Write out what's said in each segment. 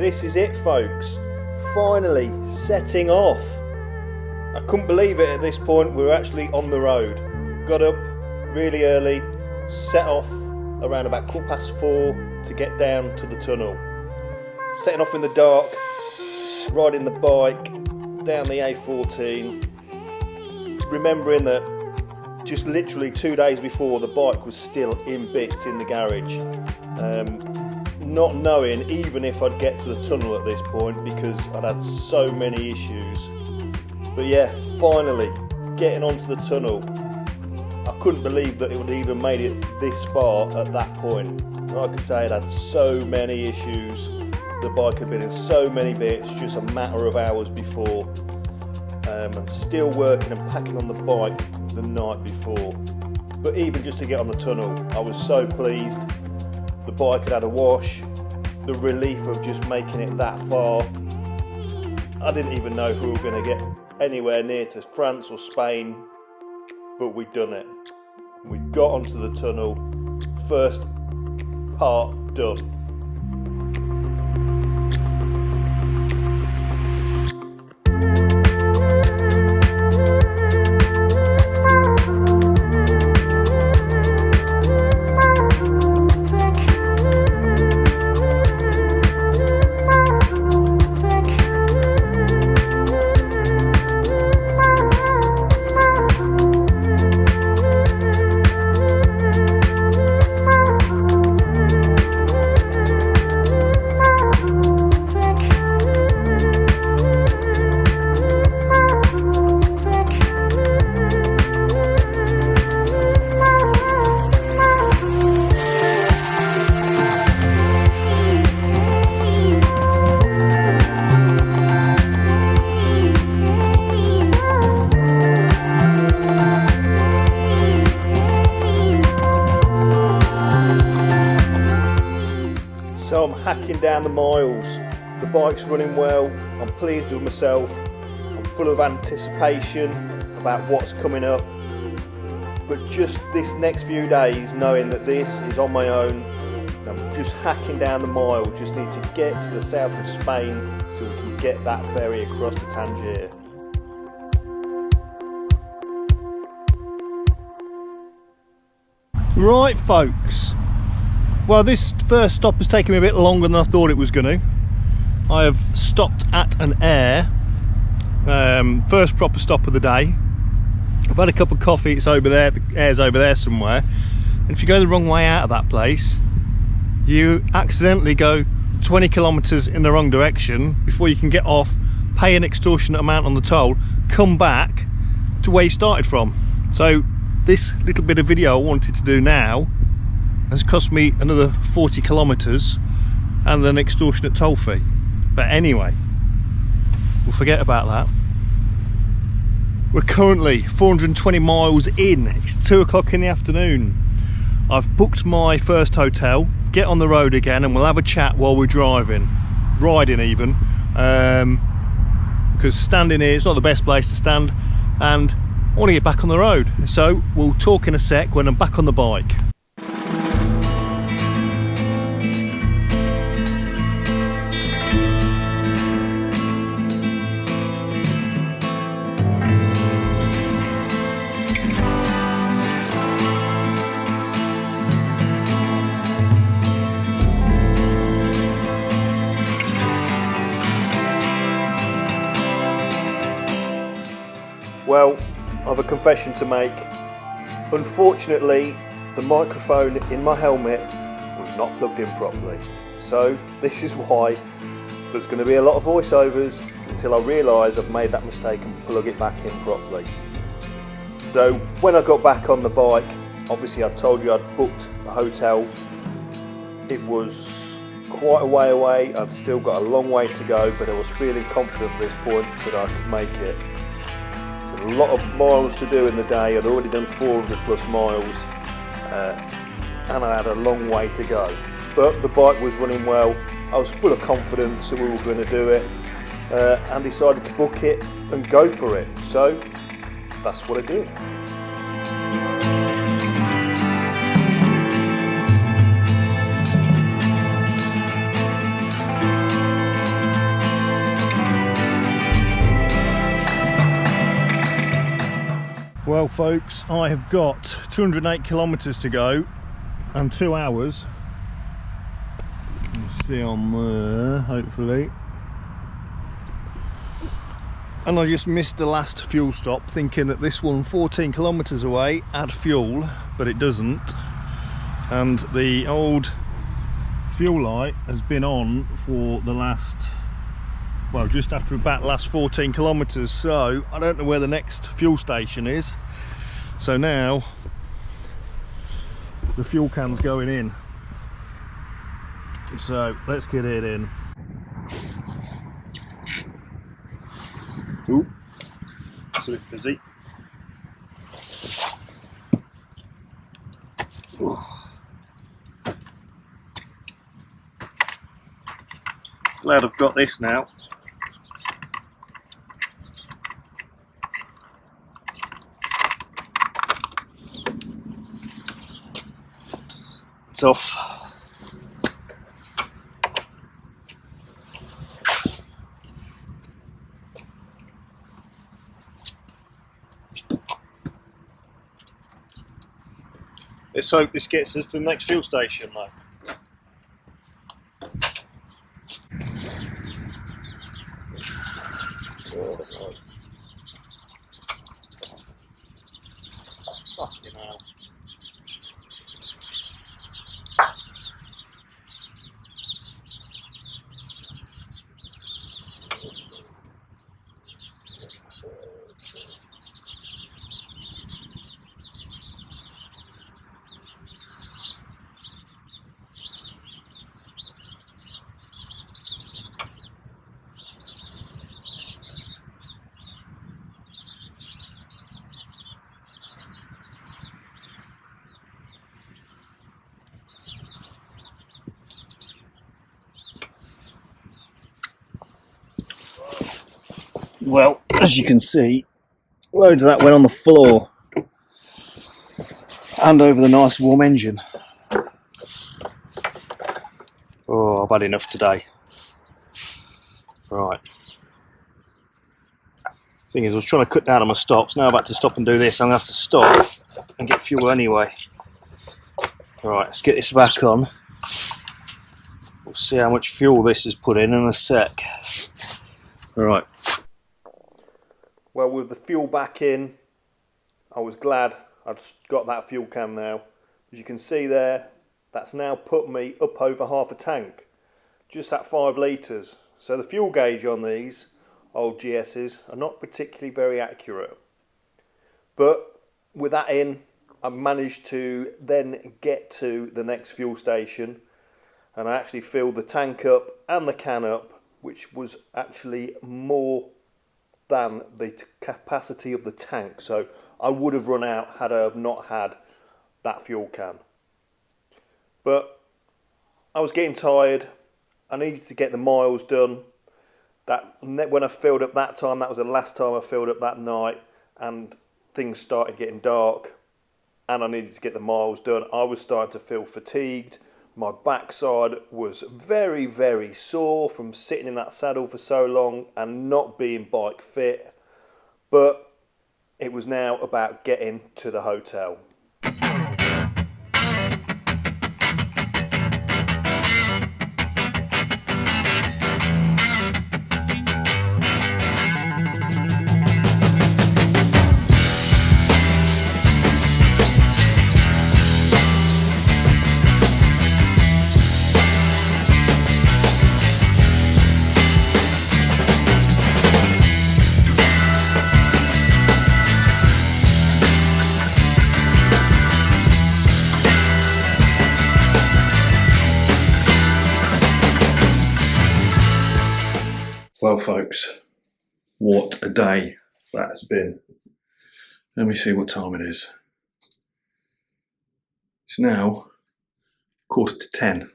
this is it, folks. Finally setting off. I couldn't believe it at this point. We were actually on the road. Got up really early, set off around about 4:15 to get down to the tunnel. Setting off in the dark, riding the bike down the A14, remembering that just literally 2 days before the bike was still in bits in the garage. Not knowing even if I'd get to the tunnel at this point because I'd had so many issues. But yeah, finally getting onto the tunnel. I couldn't believe that it would even made it this far at that point. Like I say, it had so many issues. The bike had been in so many bits just a matter of hours before. And still working and packing on the bike the night before. But even just to get on the tunnel, I was so pleased. The bike had had a wash, the relief of just making it that far. I didn't even know if we were going to get anywhere near to France or Spain, but we'd done it. We got onto the tunnel, first part done. So I'm hacking down the miles, the bike's running well, I'm pleased with myself, I'm full of anticipation about what's coming up. But just this next few days, knowing that this is on my own, I'm just hacking down the miles, just need to get to the south of Spain so we can get that ferry across to Tangier. Right folks, well this first stop has taken me a bit longer than I thought it was going to. I have stopped at an Air, first proper stop of the day. I've had a cup of coffee, it's over there, the Air's over there somewhere. And if you go the wrong way out of that place, you accidentally go 20 kilometres in the wrong direction before you can get off, pay an extortionate amount on the toll, come back to where you started from. So this little bit of video I wanted to do now has cost me another 40 kilometres and an extortionate toll fee. But anyway, we'll forget about that. We're currently 420 miles in, it's 2 o'clock in the afternoon. I've booked my first hotel, get on the road again and we'll have a chat while we're driving, riding even, because standing here is not the best place to stand and I want to get back on the road. So we'll talk in a sec when I'm back on the bike. Well, I have a confession to make. Unfortunately, the microphone in my helmet was not plugged in properly. So this is why there's going to be a lot of voiceovers until I realise I've made that mistake and plug it back in properly. So when I got back on the bike, obviously I told you I'd booked a hotel. It was quite a way away, I've still got a long way to go, but I was feeling confident at this point that I could make it. A lot of miles to do in the day. I'd already done 400 plus miles and I had a long way to go, but the bike was running well. I was full of confidence that we were going to do it and decided to book it and go for it. So that's what I did. Well folks, I have got 208 kilometres to go and 2 hours. You can see on there, hopefully. And I just missed the last fuel stop, thinking that this one 14 kilometres away had fuel, but it doesn't. And the old fuel light has been on for the last, well, just after about last 14 kilometres, so I don't know where the next fuel station is. So now the fuel can's going in, so let's get it in. Ooh, it's a bit fizzy. Glad I've got this now. It's off. Let's hope this gets us to the next fuel station though. Fucking hell. Well, as you can see, loads of that went on the floor and over the nice warm engine. Oh, I've had enough today. Right. Thing is, I was trying to cut down on my stops. Now I've had to stop and do this. I'm going to have to stop and get fuel anyway. Right, let's get this back on. We'll see how much fuel this has put in a sec. Right. Well, with the fuel back in, I was glad I'd got that fuel can now. As you can see there, that's now put me up over half a tank, just at 5 litres. So the fuel gauge on these old GS's are not particularly very accurate. But with that in, I managed to then get to the next fuel station, and I actually filled the tank up and the can up, which was actually more than the capacity of the tank. So I would have run out had I not had that fuel can. But I was getting tired. I needed to get the miles done. That when I filled up that time, that was the last time I filled up that night, and things started getting dark and I needed to get the miles done. I was starting to feel fatigued. My backside was very, very sore from sitting in that saddle for so long and not being bike fit. But it was now about getting to the hotel. Well folks, what a day that has been. Let me see what time it is. It's now 9:45.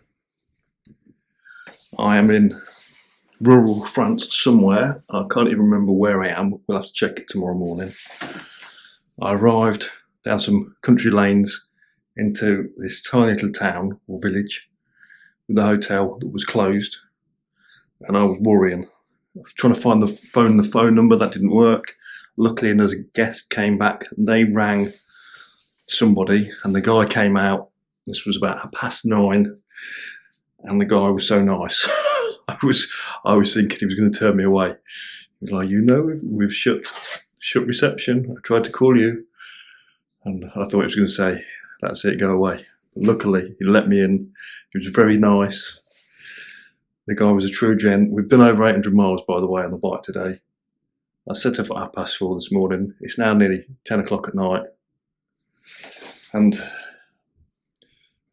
I am in rural France somewhere. I can't even remember where I am. We'll have to check it tomorrow morning. I arrived down some country lanes into this tiny little town or village with a hotel that was closed, and I was worrying. I was trying to find the phone number, that didn't work. Luckily, and as a guest came back, they rang somebody, and the guy came out. This was about 9:30, and the guy was so nice. I was thinking he was going to turn me away. He was like, we've shut reception. I tried to call you, and I thought he was going to say, that's it, go away. But luckily, he let me in. He was very nice. The guy was a true gent. We've done over 800 miles, by the way, on the bike today. I set off at 4:30 this morning. It's now nearly 10 o'clock at night. And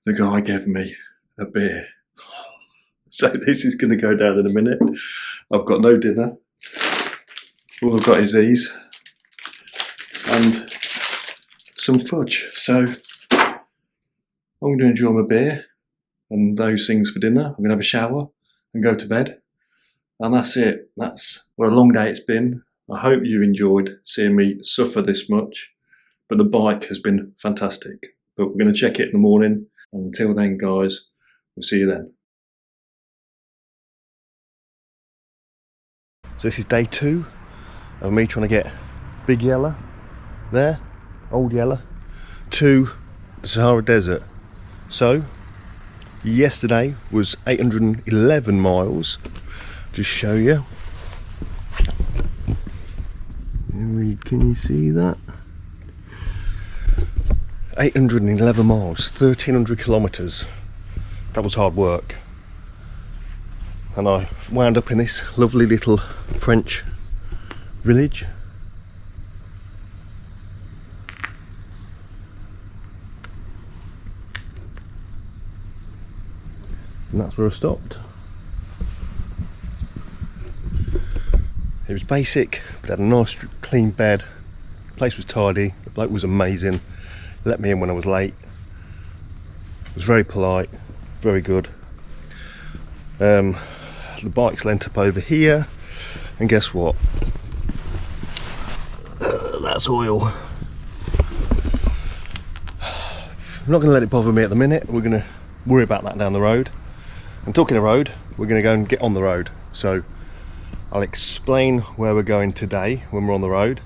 the guy gave me a beer. So this is going to go down in a minute. I've got no dinner. All I've got is these. And some fudge. So I'm going to enjoy my beer and those things for dinner. I'm going to have a shower and go to bed. And that's it. That's what a long day it's been. I hope you enjoyed seeing me suffer this much. But the bike has been fantastic. But we're going to check it in the morning. And until then, guys, we'll see you then. So this is day 2 of me trying to get Big Yellow there, Old Yellow, to the Sahara Desert. So yesterday was 811 miles. Just show you. Can you see that? 811 miles, 1,300 kilometres. That was hard work. And I wound up in this lovely little French village. And that's where I stopped. It was basic, but had a nice clean bed. The place was tidy, the bloke was amazing. He let me in when I was late. Was very polite, very good. The bike's lent up over here, and guess what? That's oil. I'm not going to let it bother me at the minute. We're going to worry about that down the road. And talking of road, we're going to go and get on the road. So I'll explain where we're going today when we're on the road.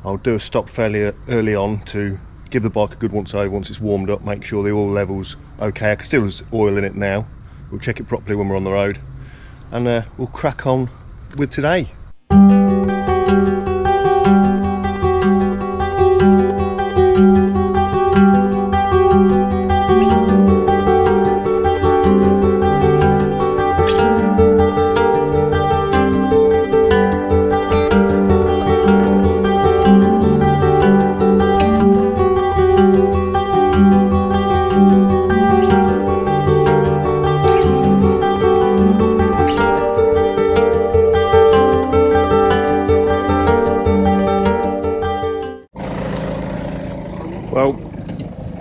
I'll do a stop fairly early on to give the bike a good once over once it's warmed up, make sure the oil level's okay. I can still use oil in it now. We'll check it properly when we're on the road, and we'll crack on with today. Well,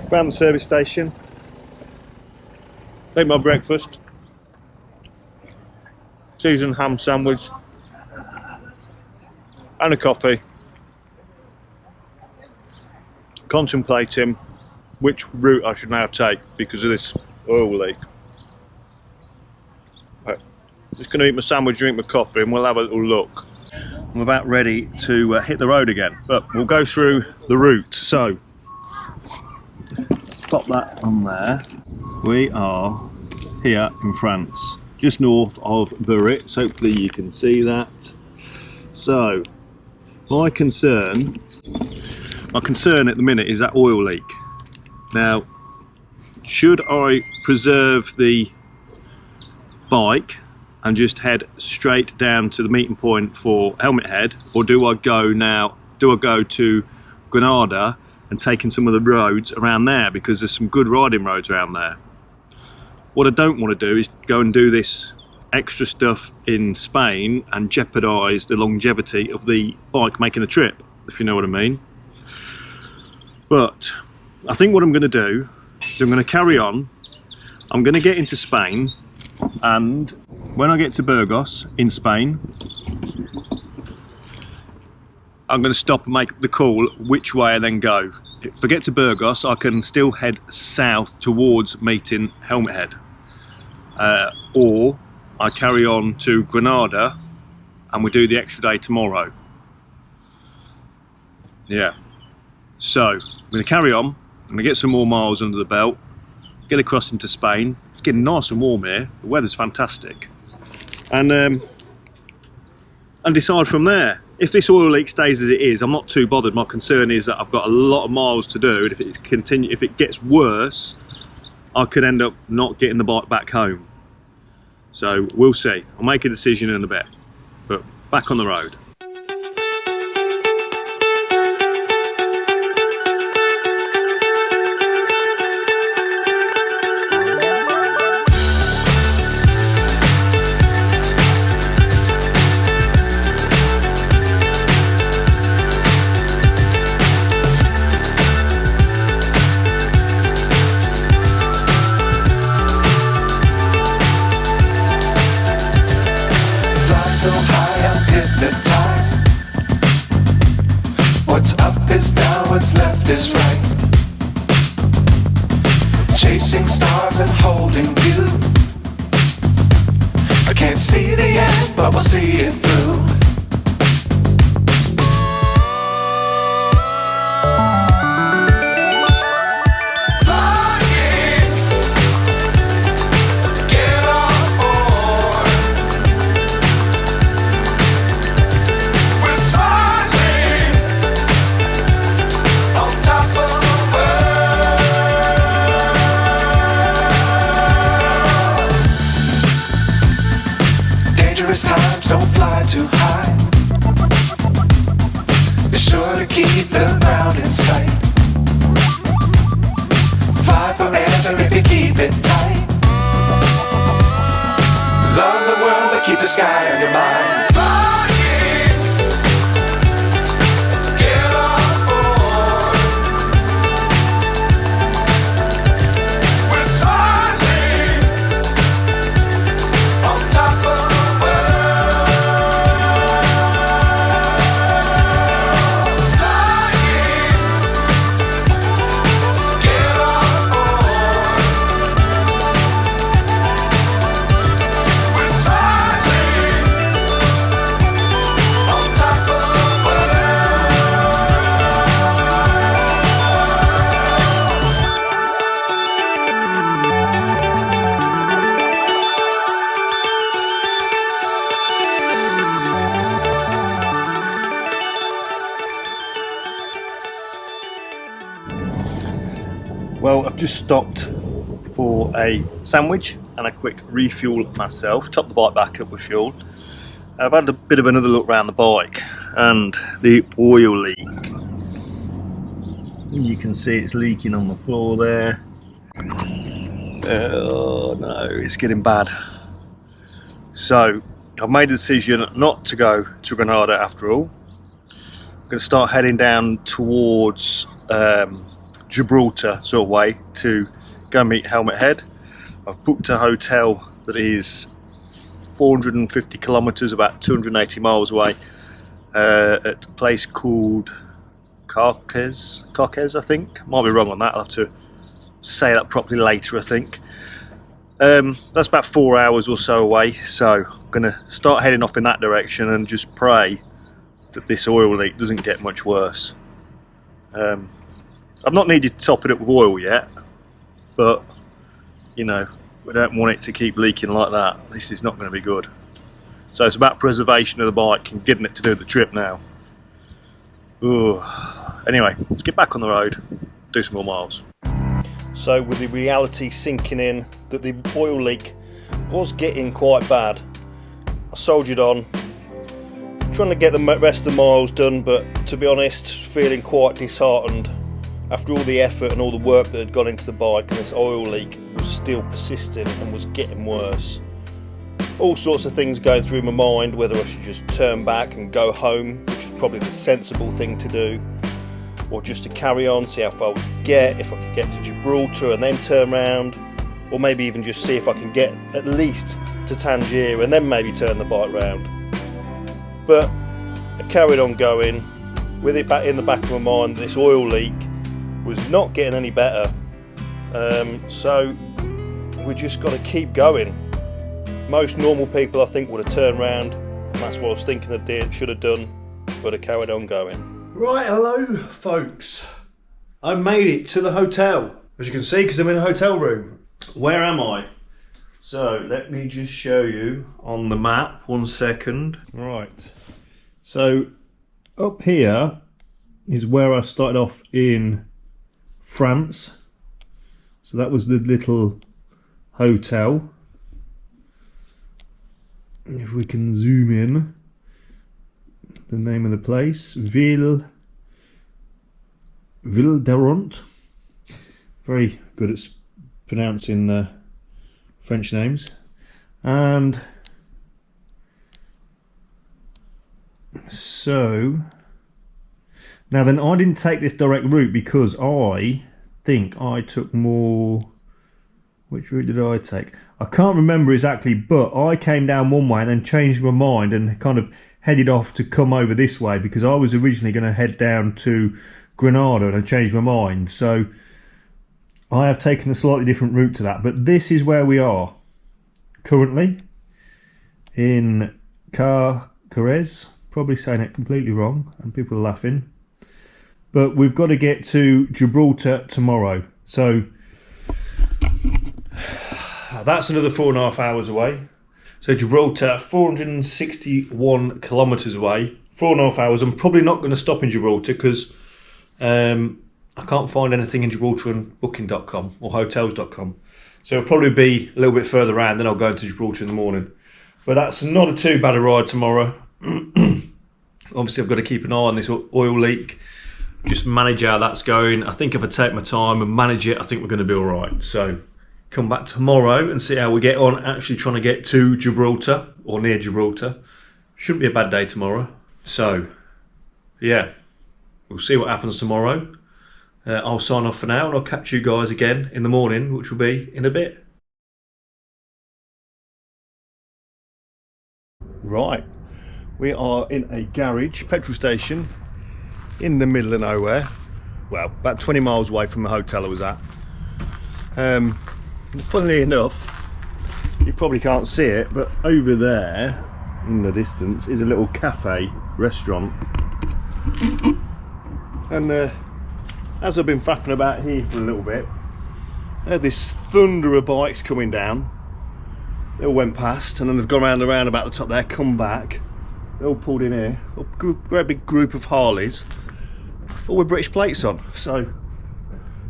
found the service station, ate my breakfast, seasoned ham sandwich and a coffee, contemplating which route I should now take because of this oil leak. Right. Just going to eat my sandwich, drink my coffee, and we'll have a little look. I'm about ready to hit the road again, but we'll go through the route. So let's pop that on there. We are here in France, just north of Biarritz. Hopefully you can see that. So my concern at the minute is that oil leak. Now, should I preserve the bike and just head straight down to the meeting point for Helmet Head, or do I go to Granada and take in some of the roads around there, because there's some good riding roads around there. What I don't want to do is go and do this extra stuff in Spain and jeopardise the longevity of the bike making the trip, if you know what I mean. But I think what I'm going to do is I'm going to carry on. I'm going to get into Spain, and when I get to Burgos in Spain, I'm going to stop and make the call which way I then go. If I get to Burgos, I can still head south towards meeting Helmet Head, or I carry on to Granada and we do the extra day tomorrow. Yeah. So, I'm going to carry on. I'm going to get some more miles under the belt, get across into Spain. It's getting nice and warm here. The weather's fantastic. And decide from there. If this oil leak stays as it is, I'm not too bothered. My concern is that I've got a lot of miles to do, and if it gets worse, I could end up not getting the bike back home. So we'll see. I'll make a decision in a bit. But back on the road. So high I'm hypnotized. What's up is down, what's left is right. Chasing stars and holding you. I can't see the end, but we'll see it through. Times don't fly too high. Be sure to keep the ground in sight. Fly forever if you keep it tight. Love the world but keep the sky on your mind. Well, I've just stopped for a sandwich and a quick refuel myself, top the bike back up with fuel. I've had a bit of another look around the bike and the oil leak. You can see it's leaking on the floor there. Oh no, it's getting bad. So I've made the decision not to go to Granada after all. I'm going to start heading down towards Gibraltar sort of way to go meet Helmet Head. I've booked a hotel that is 450 kilometres, about 280 miles away, at a place called Carquez, I think. Might be wrong on that, I'll have to say that properly later, I think. That's about 4 hours or so away, so I'm going to start heading off in that direction and just pray that this oil leak doesn't get much worse. I've not needed to top it up with oil yet, but you know, we don't want it to keep leaking like that. This is not going to be good. So it's about preservation of the bike and getting it to do the trip now. Ooh. Anyway, let's get back on the road, do some more miles. So with the reality sinking in that the oil leak was getting quite bad, I soldiered on, trying to get the rest of the miles done, but to be honest, feeling quite disheartened after all the effort and all the work that had gone into the bike, and this oil leak was still persisting and was getting worse. All sorts of things going through my mind, whether I should just turn back and go home, which is probably the sensible thing to do, or just to carry on, see how far we could get, if I could get to Gibraltar and then turn round, or maybe even just see if I can get at least to Tangier and then maybe turn the bike round. But I carried on going, with it back in the back of my mind, this oil leak was not getting any better, so we just got to keep going. Most normal people, I think, would have turned round, and that's what I was thinking I should have done, but I carried on going. Right, hello folks. I made it to the hotel. As you can see, because I'm in a hotel room. Where am I? So let me just show you on the map, 1 second. Right, so up here is where I started off in France. So that was the little hotel. If we can zoom in, the name of the place, Ville d'Aront. Very good at pronouncing French names. And so now then, I didn't take this direct route because I think I took more. Which route did I take? I can't remember exactly, but I came down one way and then changed my mind and kind of headed off to come over this way, because I was originally going to head down to Granada and I changed my mind. So I have taken a slightly different route to that, but this is where we are currently in Carcarez. Probably saying it completely wrong and people are laughing, but we've got to get to Gibraltar tomorrow. So that's another 4.5 hours away. So Gibraltar, 461 kilometres away, 4.5 hours. I'm probably not going to stop in Gibraltar because I can't find anything in Gibraltar on booking.com or hotels.com. So it'll probably be a little bit further around, then I'll go into Gibraltar in the morning. But that's not too bad a ride tomorrow. Obviously I've got to keep an eye on this oil leak, just manage how that's going. I think if I take my time and manage it, I think we're going to be all right. So come back tomorrow and see how we get on actually trying to get to Gibraltar or near Gibraltar. Shouldn't be a bad day tomorrow. So yeah, we'll see what happens tomorrow. I'll sign off for now and I'll catch you guys again in the morning, which will be in a bit. Right, we are in a garage, petrol station in the middle of nowhere. Well, about 20 miles away from the hotel I was at. Funnily enough, you probably can't see it, but over there in the distance is a little cafe restaurant. And as I've been faffing about here for a little bit, I had this thunder of bikes coming down. They all went past and then they've gone around the roundabout at the top there, come back. They all pulled in here, a great big group of Harleys, all with British plates on. So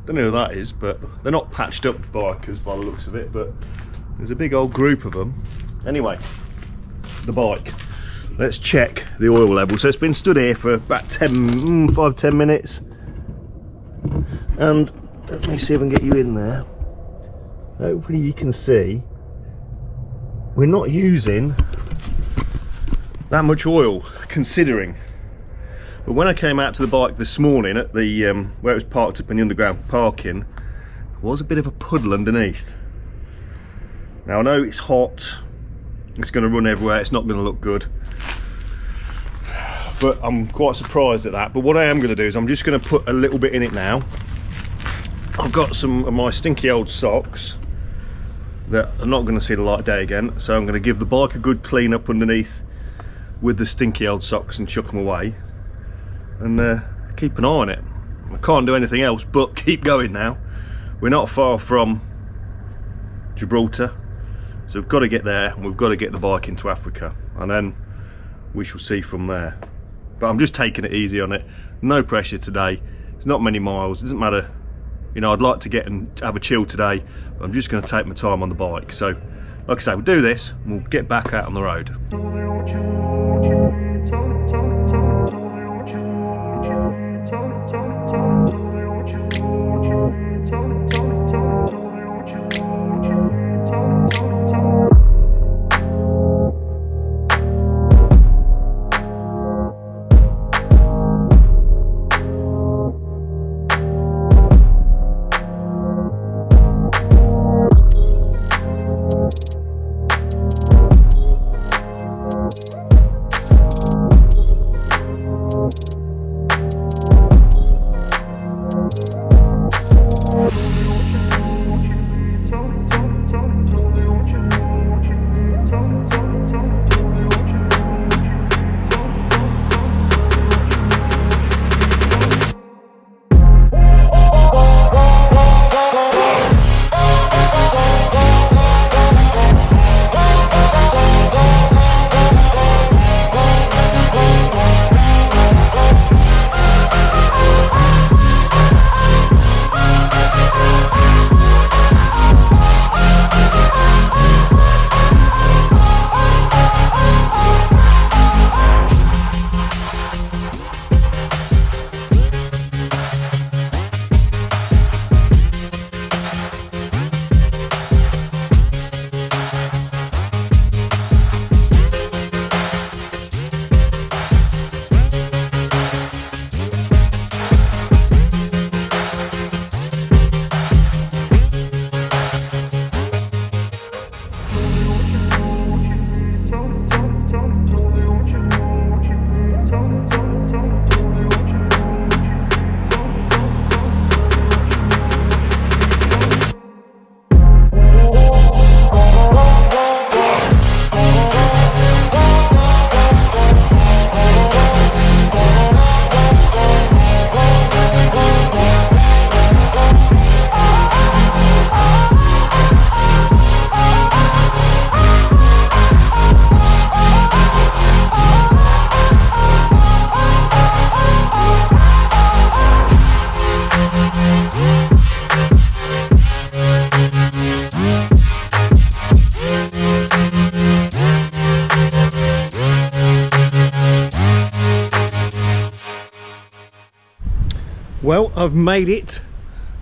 don't know who that is, but they're not patched up bikers by the looks of it, but there's a big old group of them. Anyway, the bike. Let's check the oil level. So it's been stood here for about 5-10 minutes. And let me see if I can get you in there. Hopefully you can see we're not using that much oil, considering. But when I came out to the bike this morning at the where it was parked up in the underground parking, there was a bit of a puddle underneath. Now I know it's hot, it's going to run everywhere, it's not going to look good, but I'm quite surprised at that. But what I am going to do is I'm just going to put a little bit in it now. I've got some of my stinky old socks that are not going to see the light of day again, so I'm going to give the bike a good clean up underneath with the stinky old socks and chuck them away. And keep an eye on it. I can't do anything else but keep going now. We're not far from Gibraltar, so we've got to get there and we've got to get the bike into Africa, and then we shall see from there. But I'm just taking it easy on it, no pressure today. It's not many miles, it doesn't matter. You know, I'd like to get and have a chill today, but I'm just going to take my time on the bike. So like I say, we'll do this and we'll get back out on the road. Well, I've made it.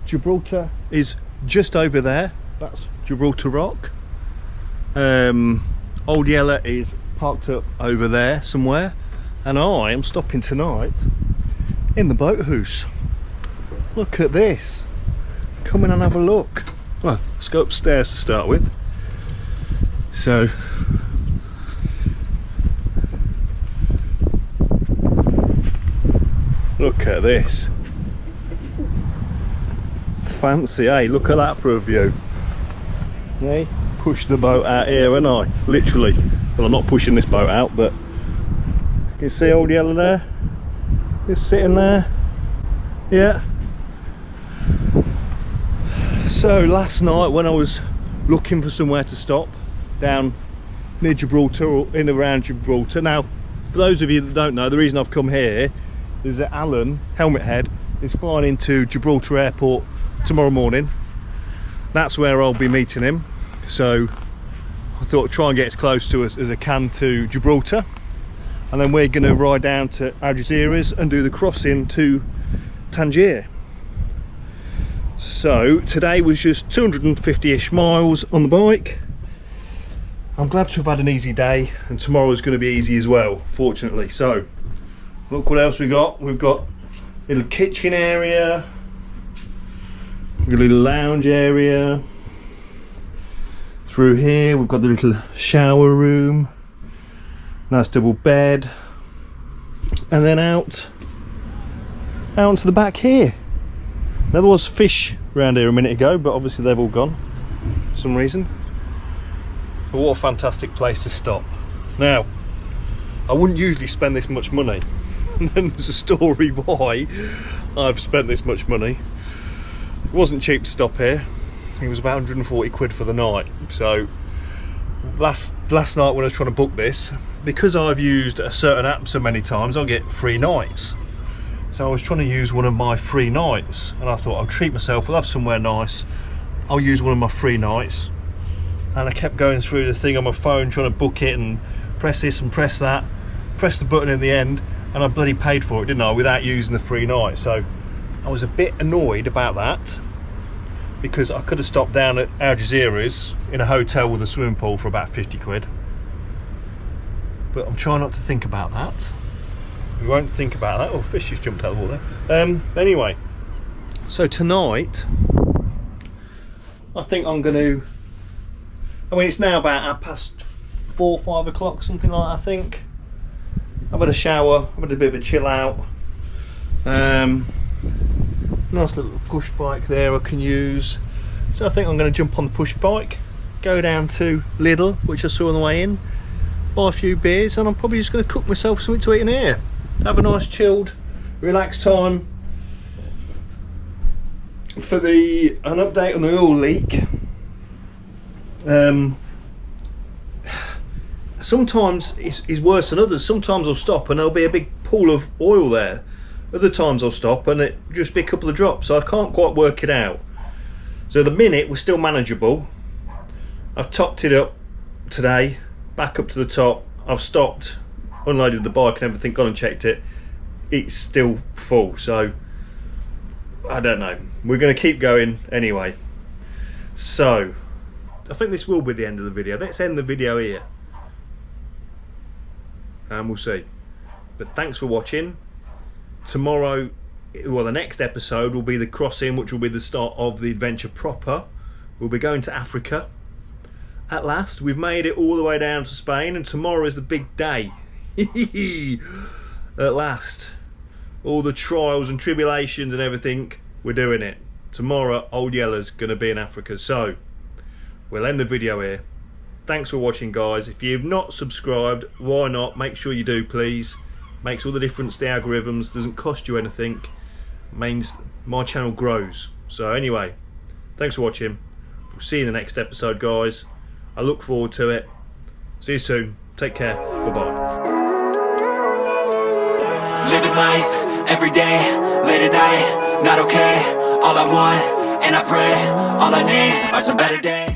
Gibraltar is just over there. That's Gibraltar Rock. Old Yeller is parked up over there somewhere, and I am stopping tonight in the boathouse. Look at this. Come in and have a look. Well, let's go upstairs to start with. So look at this. Fancy, eh? Look at that for a view. Hey, push the boat out here, and I literally, well, I'm not pushing this boat out, but you can see Old Yeller there. Just sitting there. Yeah. So last night when I was looking for somewhere to stop down near Gibraltar or in around Gibraltar, now for those of you that don't know, the reason I've come here is that Alan, Helmet Head, is flying into Gibraltar Airport tomorrow morning. That's where I'll be meeting him, so I thought I'd try and get as close to us as I can to Gibraltar, and then we're going to ride down to Algeciras and do the crossing to Tangier. So today was just 250-ish miles on the bike. I'm glad to have had an easy day, and tomorrow's going to be easy as well, fortunately. So look what else we got. We've got a little kitchen area, a little lounge area. Through here we've got the little shower room, nice double bed, and then out onto the back here. Now there was fish around here a minute ago, but obviously they've all gone for some reason. But what a fantastic place to stop. Now, I wouldn't usually spend this much money, and then there's a story why I've spent this much money. It wasn't cheap to stop here. It was about 140 quid for the night. So last night when I was trying to book this, because I've used a certain app so many times, I'll get free nights. So I was trying to use one of my free nights, and I thought I'll treat myself, I'll have somewhere nice, I'll use one of my free nights. And I kept going through the thing on my phone trying to book it and press this and press that, press the button in the end, and I bloody paid for it, didn't I, without using the free night. So I was a bit annoyed about that, because I could have stopped down at Algeciras in a hotel with a swimming pool for about 50 quid. But I'm trying not to think about that. We won't think about that. Oh, fish just jumped out of the water. Anyway, so tonight I think I'm going to, I mean, it's now about 4, 5 o'clock, something like that, I think. I've had a shower, I've had a bit of a chill out. Nice little push bike there I can use. So I think I'm going to jump on the push bike, go down to Lidl, which I saw on the way in, buy a few beers, and I'm probably just going to cook myself something to eat in here. Have a nice chilled, relaxed time. For an update on the oil leak. Sometimes it's worse than others. Sometimes I'll stop and there'll be a big pool of oil there. Other times I'll stop and it just be a couple of drops. So I can't quite work it out. So at the minute we're still manageable. I've topped it up today, back up to the top. I've stopped, unloaded the bike and everything, gone and checked it. It's still full, so I don't know. We're going to keep going anyway. So I think this will be the end of the video. Let's end the video here, and we'll see. But thanks for watching. Tomorrow, well, the next episode will be the crossing, which will be the start of the adventure proper. We'll be going to Africa. At last, we've made it all the way down to Spain, and tomorrow is the big day. At last. All the trials and tribulations and everything, we're doing it. Tomorrow, Old Yeller's going to be in Africa. So, we'll end the video here. Thanks for watching, guys. If you've not subscribed, why not? Make sure you do, please. Makes all the difference to the algorithms. Doesn't cost you anything. Means my channel grows. So anyway, thanks for watching. We'll see you in the next episode, guys. I look forward to it. See you soon. Take care. Bye-bye. Living life every day, late at night, not okay. All I want, and I pray, all I need are some better days.